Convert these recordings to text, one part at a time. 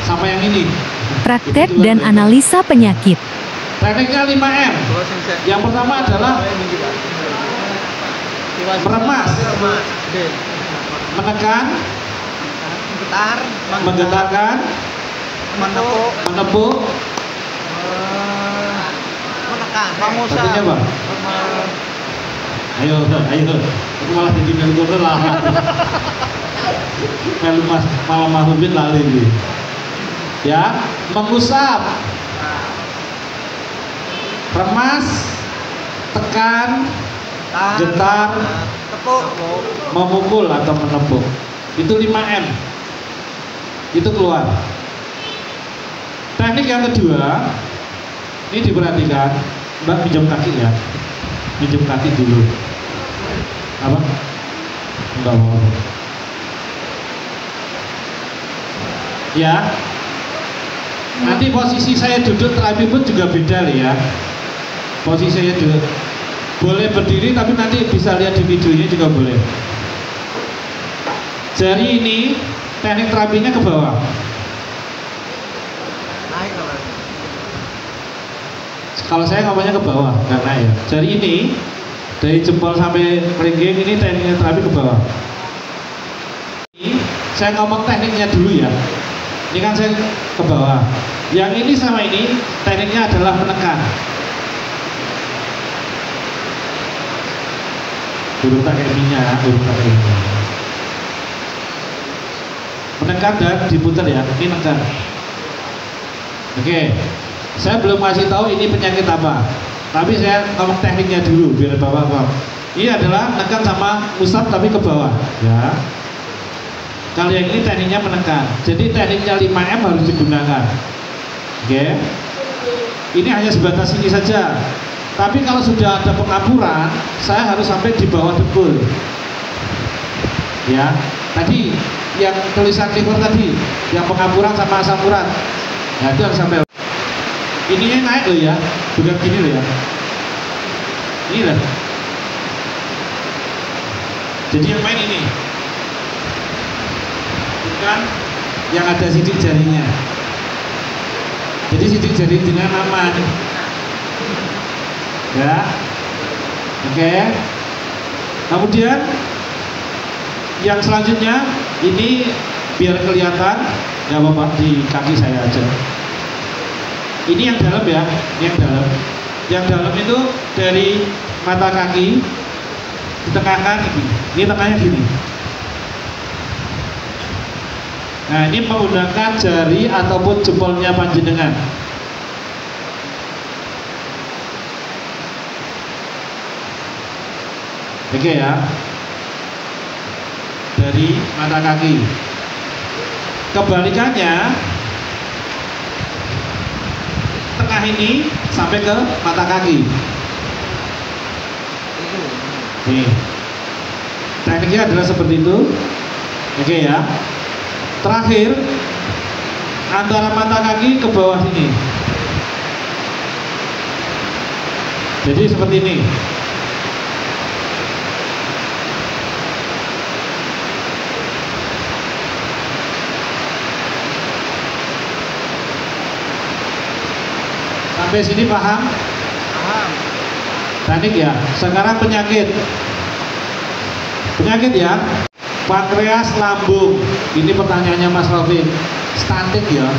sama yang ini. Praktek dan analisa penyakit. Tekniknya 5M. Yang pertama adalah meremas, menekan, menggetarkan, menepuk, satunya apa? Ayo, aku malah jadi mentor lah. Malah masukin lali nih. Ya, mengusap, remas, tekan, getar, memukul atau menepuk. Itu 5M. Itu keluar. Teknik yang kedua, ini diperhatikan. Mbak pinjam kaki ya. Pinjam kaki dulu. Apa? Enggak mau. Ya. Nanti posisi saya duduk terapi pun juga beda ya. Posisi saya duduk. Boleh berdiri tapi nanti bisa lihat di videonya juga boleh. Jari ini teknik terapinya ke bawah. Kalau saya ngomongnya ke bawah karena ya. Jari ini dari jempol sampai kelingking ini tekniknya terapi ke bawah. Ini saya ngomong tekniknya dulu ya. Ini kan saya ke bawah. Yang ini sama ini tekniknya adalah menekan. Burung tak kayak minyak, burung tak kayak minyak. Menekan dan diputar ya, ini menekan. Oke, saya belum kasih tahu ini penyakit apa, tapi saya ngomong tekniknya dulu biar bapak paham. Ini adalah menekan sama usap tapi ke bawah, ya. Kalau yang ini tekniknya menekan, jadi tekniknya 5M harus digunakan. Oke, ini hanya sebatas ini saja. Tapi kalau sudah ada pengapuran, saya harus sampai di bawah dengkul. Ya, tadi yang tulisan liver tadi, yang pengapuran sama asam urat, nah itu harus sampai. Ininya naik loh ya, bukan gini loh ya. Ini lah. Jadi yang main ini, bukan yang ada sidik jarinya. Jadi sidik jari dengan aman. Ya, oke. Kemudian yang selanjutnya ini biar kelihatan, nggak apa-apa di kaki saya aja. Ini yang dalam ya, ini yang dalam. Yang dalam itu dari mata kaki ditekankan ini tengahnya gini. Nah ini menggunakan jari ataupun jempolnya panjenengan. Oke ya, dari mata kaki. Kebalikannya, tengah ini sampai ke mata kaki. Nih, tekniknya adalah seperti itu. Oke ya. Terakhir, antara mata kaki ke bawah sini. Jadi seperti ini. Sampai sini paham? Paham. Teknik ya. Sekarang penyakit. Penyakit ya. Pankreas, lambung. Ini pertanyaannya Mas Rafiq. Stunting ya.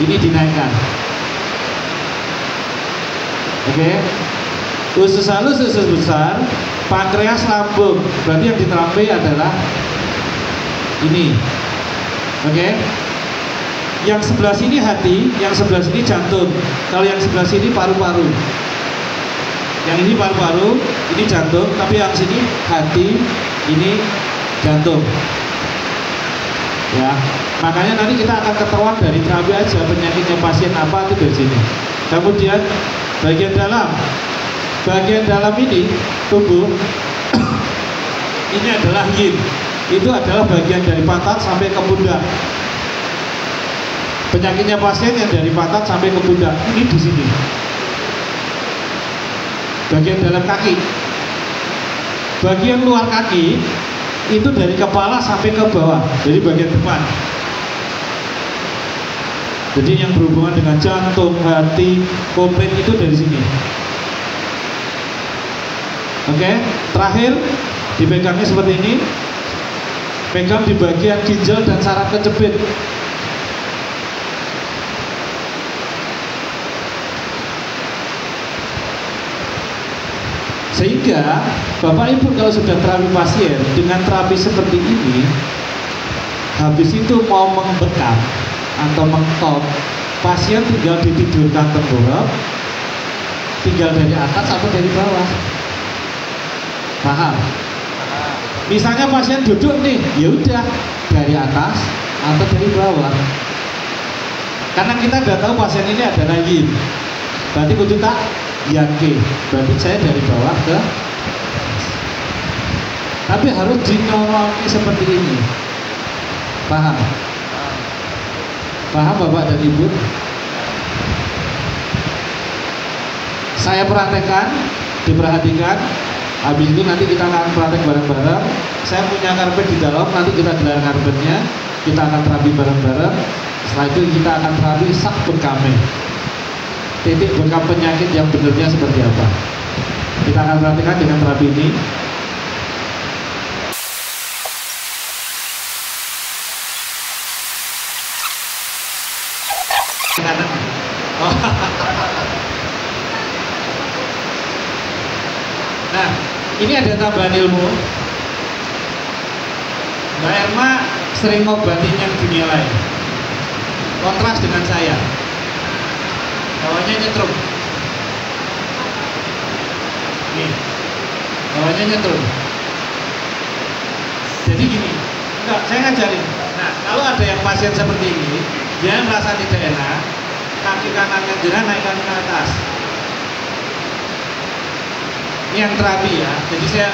Ini dinaikkan. Oke. Usus halus, usus besar, pankreas, lambung. Berarti yang diterapi adalah ini. Oke. Yang sebelah sini hati, yang sebelah sini jantung. Kalau yang sebelah sini paru-paru. Yang ini paru-paru, ini jantung. Tapi yang sini hati, ini jantung. Ya, makanya nanti kita akan ketahuan dari terapi aja penyakitnya pasien apa itu dari sini. Kemudian bagian dalam ini tubuh ini adalah yin. Itu adalah bagian dari pantat sampai ke pundak. Penyakitnya pasien yang dari pantat sampai ke pundak ini di sini. Bagian dalam kaki. Bagian luar kaki itu dari kepala sampai ke bawah, jadi bagian depan. Jadi yang berhubungan dengan jantung, hati, komplit itu dari sini. Oke, terakhir dipegangnya seperti ini. Pegang di bagian ginjal dan saraf kejepit. Sehingga Bapak Ibu kalau sudah terapi pasien dengan terapi seperti ini, habis itu mau membekam atau mengtop, pasien tinggal ditidurkan tengkurap, tinggal dari atas atau dari bawah. Paham? Misalnya pasien duduk nih, ya udah dari atas atau dari bawah. Karena kita udah tahu pasien ini ada yin, berarti kudu tak yakin. Berarti saya dari bawah ke atas. Tapi harus dinolongi seperti ini. Paham? Paham Bapak dan Ibu? Saya praktekkan, diperhatikan. Habis itu nanti kita akan praktek bareng-bareng. Saya punya karpet di dalam, nanti kita gelar karpetnya, kita akan terapi bareng-bareng. Setelah itu kita akan terapi sak bekame. Titik bekam penyakit yang benarnya seperti apa. Kita akan praktekkan dengan terapi ini. Nah, ini ada tambahan ilmu. Mbak Erma sering ngobatin yang dunia lain. Kontras dengan saya. Bawahnya nyetrum. Nih, bawahnya nyetrum. Jadi gini, enggak, saya ngajarin. Nah, kalau ada yang pasien seperti ini, dia merasa tidak enak, kaki kanannya jenah naikkan ke atas. Ini yang terapi ya. Jadi saya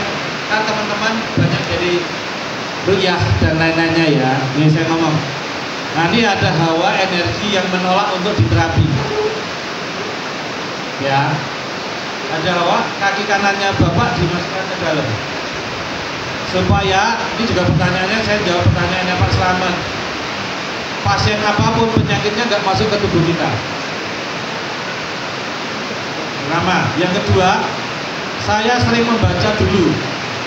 kan teman-teman banyak jadi ruyah dan lain-lainnya ya. Ini saya ngomong. Nah, ini ada hawa energi yang menolak untuk diterapi. Ya. Ada hawa, kaki kanannya Bapak dimasukkan ke dalam. Supaya, ini juga pertanyaannya, saya jawab pertanyaannya Pak Slamet. Pasien apapun penyakitnya nggak masuk ke tubuh kita. Pertama, yang kedua, saya sering membaca dulu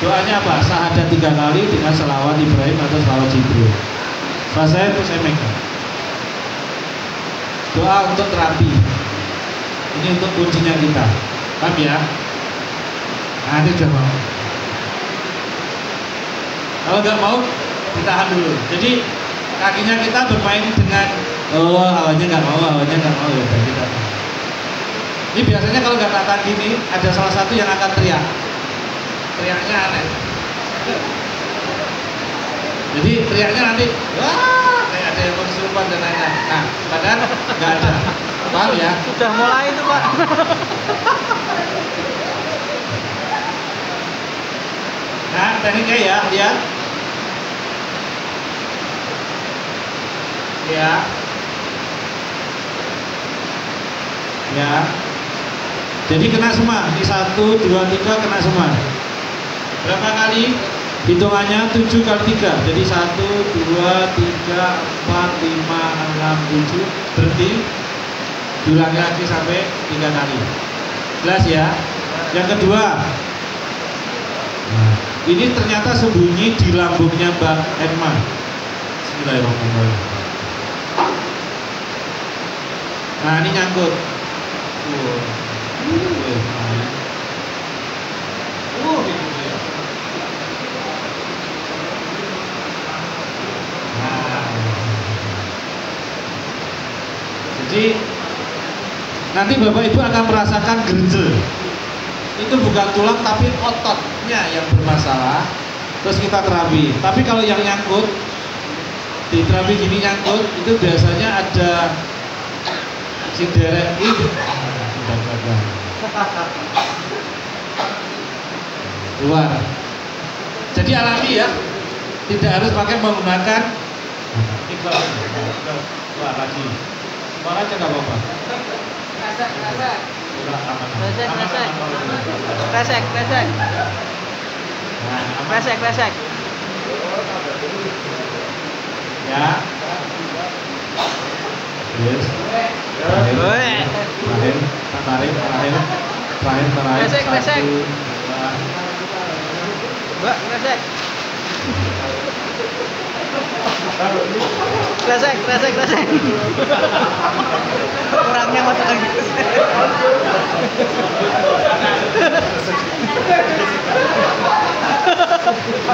doanya apa? Syahadat 3 kali dengan selawat Ibrahim atau selawat Jibril. Setelah saya itu saya megang. Doa untuk terapi. Ini untuk kuncinya kita. Paham ya? Nah, ini sudah mau. Kalau nggak mau, ditahan dulu. Jadi kakinya kita bermain dengan awalnya nggak mau ya kita. Ini biasanya kalau nggak kelihatan gini, ada salah satu yang akan teriak. Teriaknya aneh. Jadi teriaknya nanti, wah, kayak ada yang kesurupan dan lain-lain. Nah, padahal nggak ada. Paham ya? Sudah mulai itu Pak. Nah, tekniknya ya, lihat. Ya. Ya. Jadi kena semua. Ini 1, 2, 3 kena semua. Berapa kali? Hitungannya 7 kali 3. Jadi 1, 2, 3, 4, 5, 6, 7. Berhenti. Diulangi lagi sampai 3 kali. Jelas ya? Yang kedua. Nah, ini ternyata sembunyi di lambungnya Mbak Erma. Bismillahirrahmanirrahim. Nah, ini nyangkut. Gitu ya. Nah, jadi nanti Bapak Ibu akan merasakan gerjel. Itu bukan tulang tapi ototnya yang bermasalah. Terus kita terapi. Tapi kalau yang nyangkut di terapi gini nyangkut itu biasanya ada siderek ini. Luar. Jadi alami ya. Tidak harus pakai menggunakan ikhlas. Luar lagi. Luar aja nggak apa-apa. Resek. Ya. Yes. Terakhir, terakhir. Kresek. Satu, dua. Mbak, kresek. Kresek. Kurangnya masuk lagi.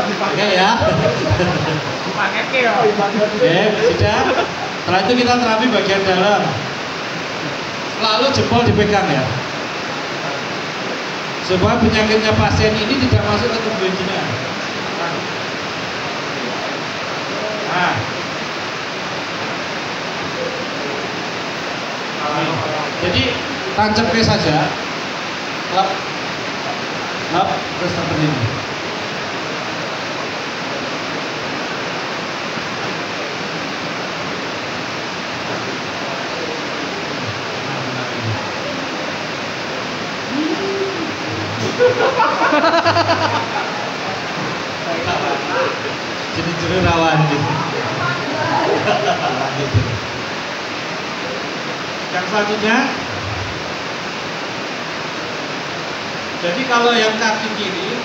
Oke ya. Oke, sudah. Setelah itu kita terapi bagian dalam. Selalu jempol dipegang ya. Supaya penyakitnya pasien ini tidak masuk ke tubuh jenengan. Nah. Jadi tancapkan saja. Lap. Terus seperti ini. Jadi juru rawan gitu. Yang selanjutnya, jadi kalau yang kaki kiri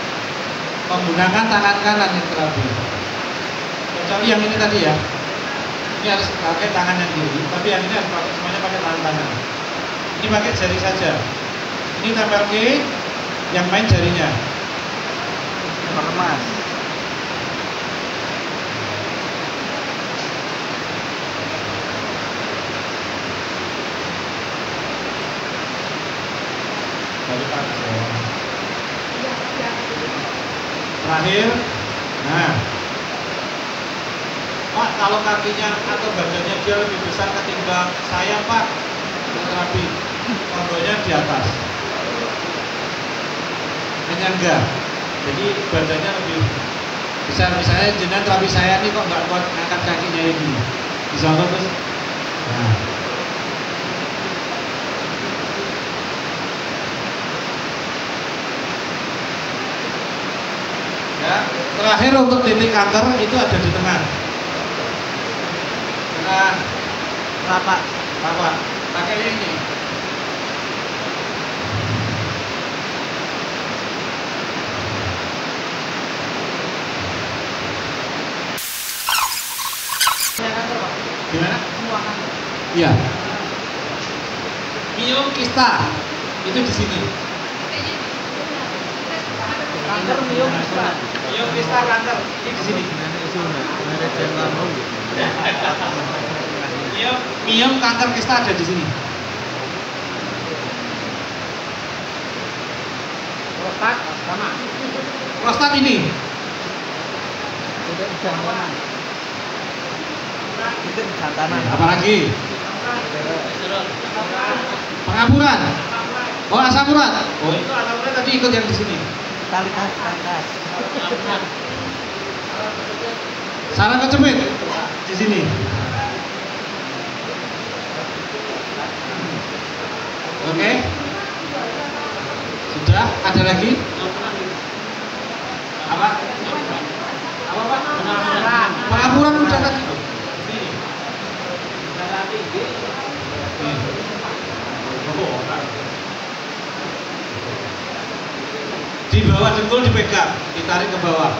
menggunakan tangan kanan yang terapi. Kecuali yang ini tadi ya, ini harus pakai tangan yang kiri, tapi yang ini harus pakai, semuanya pakai tangan kanan. Ini pakai jari saja. Ini tempel ke yang main jarinya. Mermas. Terakhir, nah, Pak, kalau kakinya atau badannya dia lebih besar ketimbang saya, Pak, untuk terapi, kondonya di atas. Menyangga, jadi badannya lebih besar. Misalnya jenengan terapi saya nih kok nggak kuat ngangkat kakinya ini, bisa terus. Nah. Ya, terakhir untuk titik kanker itu ada di tengah. Tengah Apa? Pakainya ini. Gimana? Iya. Miom kista itu di sini. Kanker miom bisa. Miom kista kanker ini di sini. Miom kanker kista ada di sini. Prostat sama. Prostat ini. Tidak jantanan. Tidak jantanan. Apalagi? Pengapuran. Oh, asam urat. Oh, itu asam urat tadi ikut yang di sini. Talitas. Saraf kejepit di sini. Oke. Sudah, ada lagi? Apa? Apa, Pak? Pengapuran udah tadi. Di bawah dengkul dipegang, ditarik ke bawah.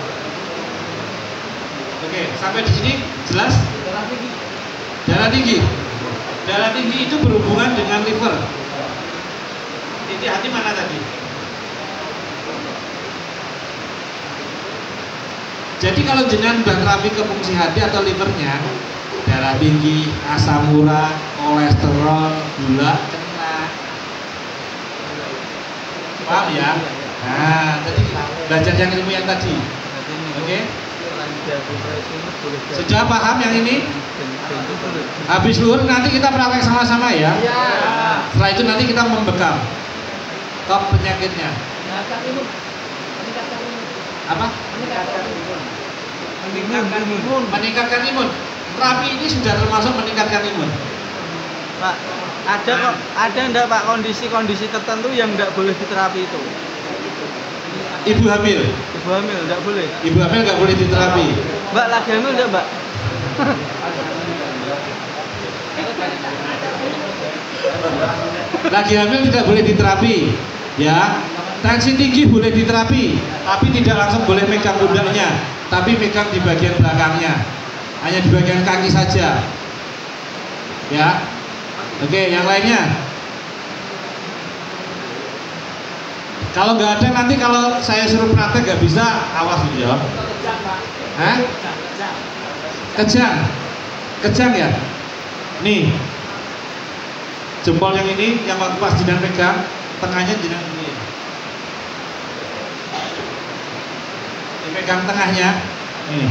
Oke, sampai di sini jelas? Darah tinggi. Darah tinggi itu berhubungan dengan liver. Titik hati mana tadi? Jadi kalau jenengan udah terapi ke fungsi hati atau livernya, darah tinggi, asam urat, kolesterol, gula, kena. Paham ya? Nah, tadi belajar yang ilmu yang tadi. Oke? Sudah paham yang ini? Habis luhur nanti kita praktek sama-sama ya. Setelah itu nanti kita membekam top penyakitnya. Apa? Meningkatkan imun. Terapi ini sudah termasuk meningkatkan imun. Pak, ada enggak Pak kondisi-kondisi tertentu yang enggak boleh diterapi itu? Ibu hamil enggak boleh. Ibu hamil enggak boleh diterapi. Mbak lagi hamil enggak, Mbak? Lagi hamil tidak boleh diterapi, ya. Tensi tinggi boleh diterapi, tapi tidak langsung boleh megang pundaknya, tapi megang di bagian belakangnya, hanya di bagian kaki saja, ya. Oke, yang lainnya. Kalau nggak ada nanti kalau saya suruh praktek nggak bisa, awas ya. Hah? Kejang ya. Nih, jempol yang ini, yang waktu pas jenengan pegang, tengahnya jenengan ini. Pegang tengahnya, ini.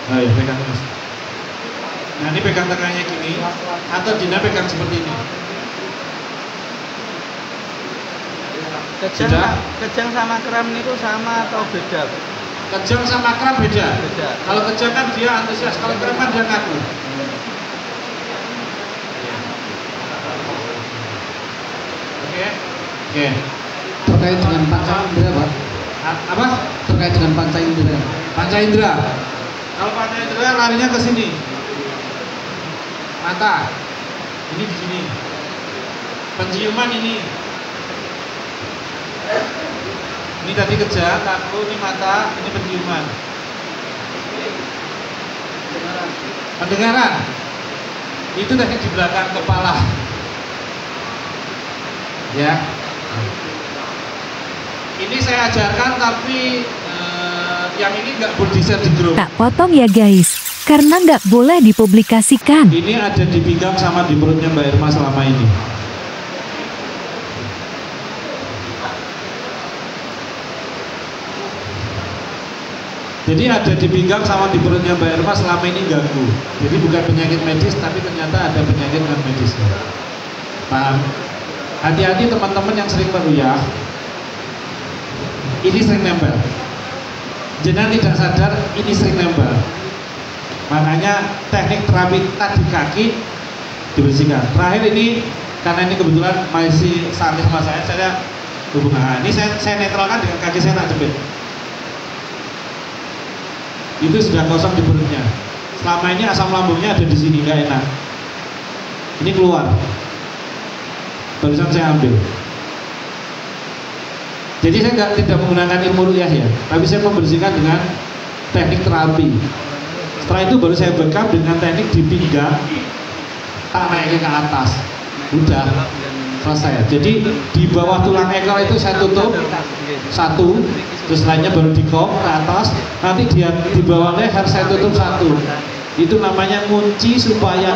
Ayo pegang terus. Nah ini pegang tengahnya gini, atau jenengan pegang seperti ini. Kejang sama kram niku sama atau beda? Kejang sama kram beda. Kalau kejang kan dia antusias, kalau kram kan dia ngaku. Oke. Terkait dengan panca indera, Pak. Apa? Terkait dengan panca indera. Panca indera. Kalau panca indera larinya ke sini. Mata. Ini di sini. Penciuman ini. Ini tadi kejang, kaku, ini mata, ini penciuman. Pendengaran. Itu tadi di belakang kepala. Ya. Ini saya ajarkan tapi yang ini nggak boleh di-share di grup. Tak potong ya guys, karena nggak boleh dipublikasikan. Ini ada di pinggang sama di perutnya Mbak Irma selama ini. Jadi ada di pinggang sama di perutnya Mbak Irma selama ini ganggu. Jadi bukan penyakit medis, tapi ternyata ada penyakit non medis. Paham? Hati-hati teman-teman yang sering meruyah. Ini sering nempel. Jenengan tidak sadar ini sering nempel. Makanya teknik terapi tadi kaki dibersihkan. Terakhir ini karena ini kebetulan masih santai sama saya hubungan. Ini saya netralkan dengan kaki saya tak jepit. Itu sudah kosong di perutnya. Selama ini asam lambungnya ada di sini, nggak enak. Ini keluar. Barusan saya ambil. Jadi saya tidak menggunakan ilmu ruqyah ya, tapi saya membersihkan dengan teknik terapi. Setelah itu baru saya backup dengan teknik di pinggang, tak naiknya ke atas. Udah selesai. Jadi di bawah tulang ekor itu saya tutup satu, terus lainnya baru dikop ke atas. Nanti di bawah leher saya tutup satu. Itu namanya kunci supaya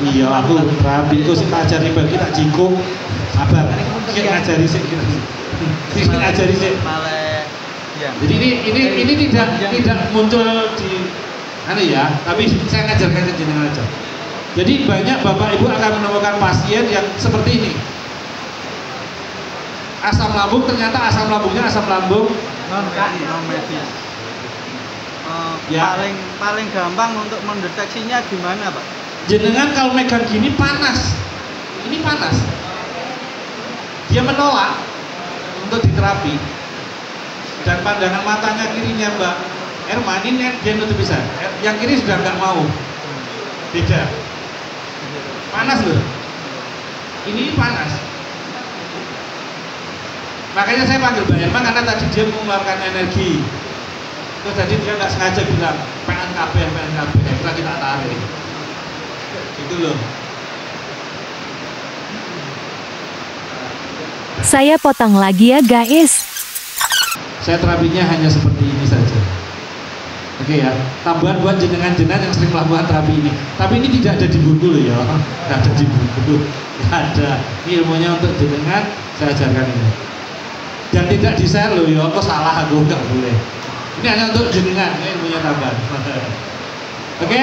iya aku terapi itu sih ajari bagi tak jingkung. Sabar. Kita ajari sih. Kita ajari sih. Jadi ini tidak muncul di ya, tapi saya ngajarkan ke jenengan aja. Jadi banyak bapak ibu akan menemukan pasien yang seperti ini. Asam lambung ternyata asam lambungnya asam lambung non medis. Ya. Paling gampang untuk mendeteksinya gimana, Pak? Jenengan kalau megang gini panas. Ini panas. Dia menolak untuk diterapi. Dan pandangan matanya kirinya Mbak Irma ini dia nutup bisa. Yang kiri sudah nggak mau. Beda. Panas loh. Ini panas. Makanya saya panggil Mbak Irma karena tadi dia mengeluarkan energi. Terus tadi dia nggak sengaja bilang PNKB, kita tarik. Itu loh. Saya potong lagi ya guys. Saya terapinya hanya seperti ini saja. Oke ya, tambahan buat jenengan-jenengan yang sering melakukan terapi ini. Tapi ini tidak ada di buku loh ya, tidak ada di buku, tidak ada. Ini ilmunya untuk jenengan, saya ajarkan ini. Dan tidak di-share loh ya, kok salah aku nggak boleh. Ini hanya untuk jenengan, ini ilmunya tambahan. Oke.